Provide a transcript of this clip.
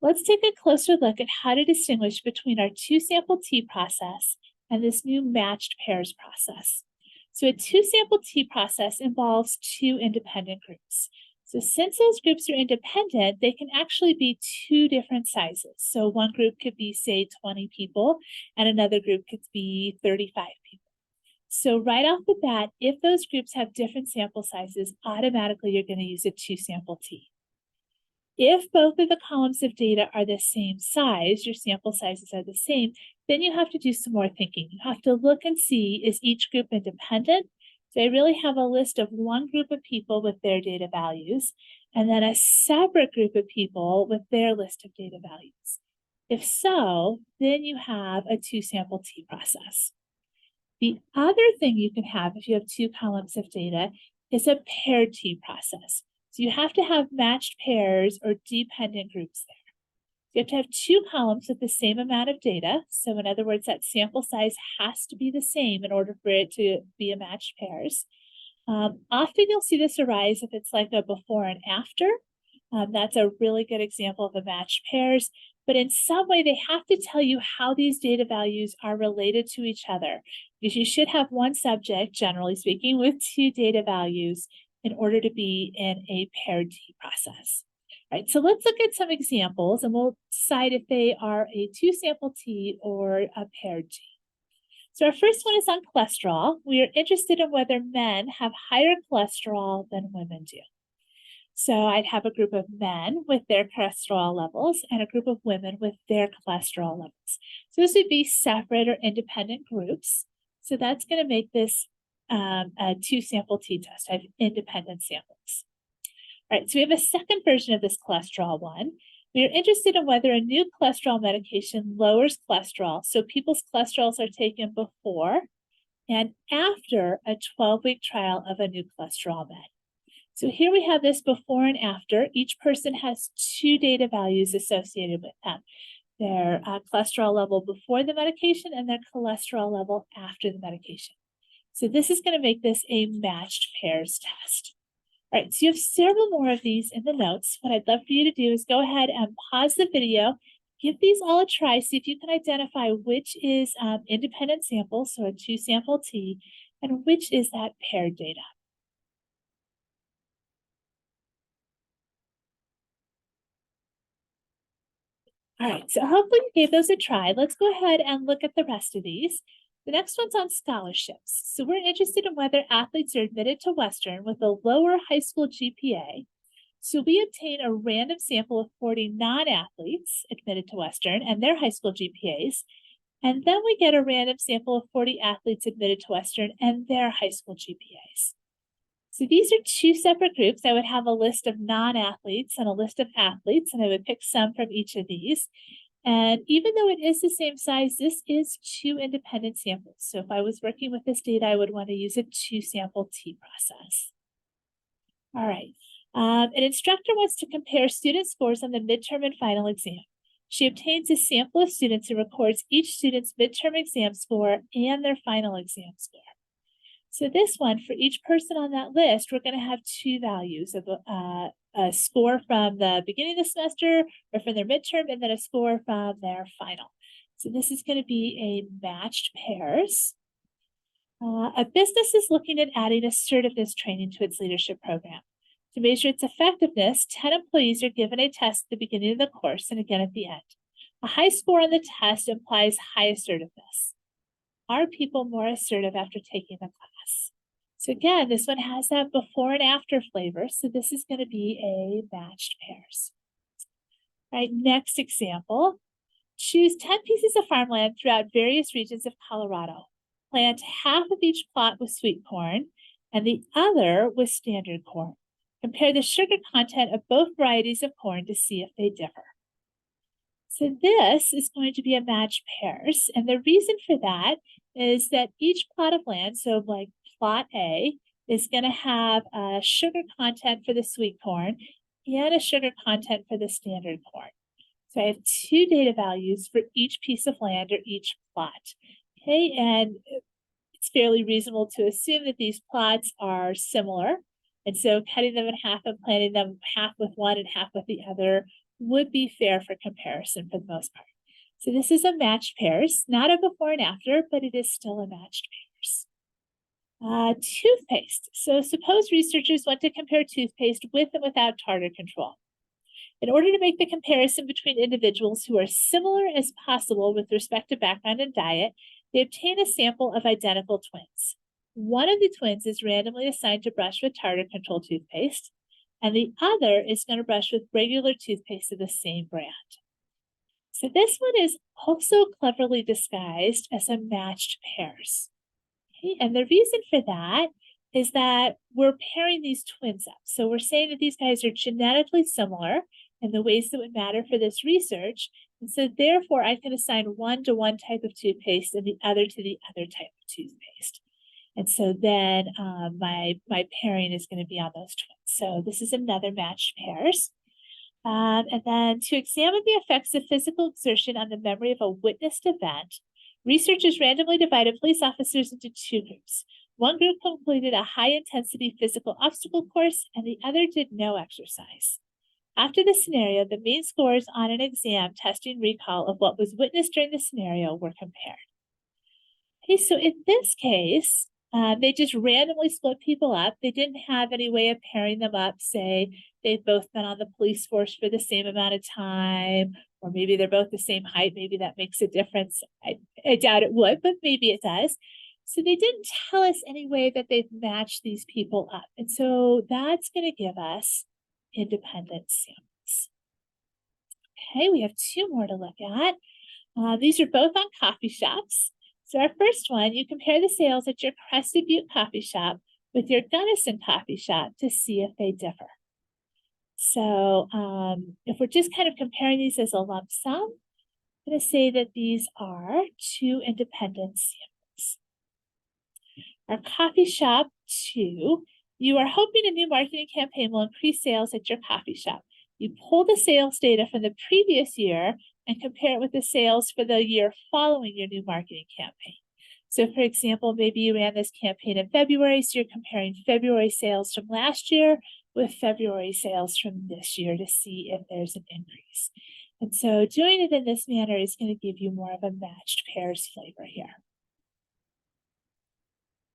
Let's take a closer look at how to distinguish between our two-sample t process and this new matched pairs process. So a two-sample t process involves two independent groups. So since those groups are independent, they can actually be two different sizes. So one group could be, say, 20 people, and another group could be 35 people. So right off the bat, if those groups have different sample sizes, automatically you're going to use a two-sample t. If both of the columns of data are the same size, your sample sizes are the same, then you have to do some more thinking. You have to look and see, is each group independent? So I really have a list of one group of people with their data values, and then a separate group of people with their list of data values. If so, then you have a two-sample t process. The other thing you can have if you have two columns of data is a paired t process. So you have to have matched pairs or dependent groups there. You have to have two columns with the same amount of data. So in other words, that sample size has to be the same in order for it to be a matched pairs. Often you'll see this arise if it's like a before and after. That's a really good example of a matched pairs. But in some way, they have to tell you how these data values are related to each other. Because you should have one subject, generally speaking, with two data values in order to be in a paired t process. All right, so let's look at some examples and we'll decide if they are a two-sample t or a paired t. So our first one is on cholesterol. We are interested in whether men have higher cholesterol than women do. So I'd have a group of men with their cholesterol levels and a group of women with their cholesterol levels. So this would be separate or independent groups. So that's going to make this a two-sample t-test. I have independent samples. All right, so we have a second version of this cholesterol one. We are interested in whether a new cholesterol medication lowers cholesterol. So people's cholesterols are taken before and after a 12-week trial of a new cholesterol med. So here we have this before and after. Each person has two data values associated with them. Their cholesterol level before the medication and their cholesterol level after the medication. So this is going to make this a matched pairs test. All right, so you have several more of these in the notes. What I'd love for you to do is go ahead and pause the video, give these all a try, see if you can identify which is independent sample, so a two-sample t, and which is that paired data. All right, so hopefully you gave those a try. Let's go ahead and look at the rest of these. The next one's on scholarships. So we're interested in whether athletes are admitted to Western with a lower high school GPA. So we obtain a random sample of 40 non-athletes admitted to Western and their high school GPAs. And then we get a random sample of 40 athletes admitted to Western and their high school GPAs. So these are two separate groups. I would have a list of non-athletes and a list of athletes, and I would pick some from each of these. And even though it is the same size, this is two independent samples. So if I was working with this data, I would want to use a two-sample t process. All right. An instructor wants to compare student scores on the midterm and final exam. She obtains a sample of students and records each student's midterm exam score and their final exam score. So this one, for each person on that list, we're going to have two values of a score from the beginning of the semester or from their midterm, and then a score from their final. So this is going to be a matched pairs. A business is looking at adding assertiveness training to its leadership program. To measure its effectiveness, 10 employees are given a test at the beginning of the course and again at the end. A high score on the test implies high assertiveness. Are people more assertive after taking the class? So again, this one has that before and after flavor. So this is going to be a matched pairs. All right, next example. Choose 10 pieces of farmland throughout various regions of Colorado. Plant half of each plot with sweet corn and the other with standard corn. Compare the sugar content of both varieties of corn to see if they differ. So this is going to be a matched pairs. And the reason for that is that each plot of land, so like plot A, is going to have a sugar content for the sweet corn and a sugar content for the standard corn. So I have two data values for each piece of land or each plot. Okay, and it's fairly reasonable to assume that these plots are similar. And so cutting them in half and planting them half with one and half with the other would be fair for comparison for the most part. So this is a matched pairs, not a before and after, but it is still a matched pairs. Toothpaste. So suppose researchers want to compare toothpaste with and without tartar control. In order to make the comparison between individuals who are similar as possible with respect to background and diet, they obtain a sample of identical twins. One of the twins is randomly assigned to brush with tartar-controlled toothpaste, and the other is going to brush with regular toothpaste of the same brand. So this one is also cleverly disguised as a matched pairs. Okay? And the reason for that is that we're pairing these twins up. So we're saying that these guys are genetically similar in the ways that would matter for this research. And so therefore I can assign one to one type of toothpaste and the other to the other type of toothpaste. And so then my pairing is going to be on those twins. So this is another matched pairs. And then to examine the effects of physical exertion on the memory of a witnessed event, researchers randomly divided police officers into two groups. One group completed a high-intensity physical obstacle course, and the other did no exercise. After the scenario, the mean scores on an exam testing recall of what was witnessed during the scenario were compared. Okay, so in this case, they just randomly split people up. They didn't have any way of pairing them up, say they've both been on the police force for the same amount of time, or maybe they're both the same height. Maybe that makes a difference. I doubt it would, but maybe it does. So they didn't tell us any way that they've matched these people up. And so that's going to give us independent samples. Okay, we have two more to look at. These are both on coffee shops. So our first one, you compare the sales at your Crested Butte coffee shop with your Gunnison coffee shop to see if they differ. So if we're just kind of comparing these as a lump sum, I'm going to say that these are two independent samples. Our coffee shop 2, you are hoping a new marketing campaign will increase sales at your coffee shop. You pull the sales data from the previous year and compare it with the sales for the year following your new marketing campaign. So for example, maybe you ran this campaign in February, so you're comparing February sales from last year with February sales from this year to see if there's an increase. And so doing it in this manner is going to give you more of a matched pairs flavor here.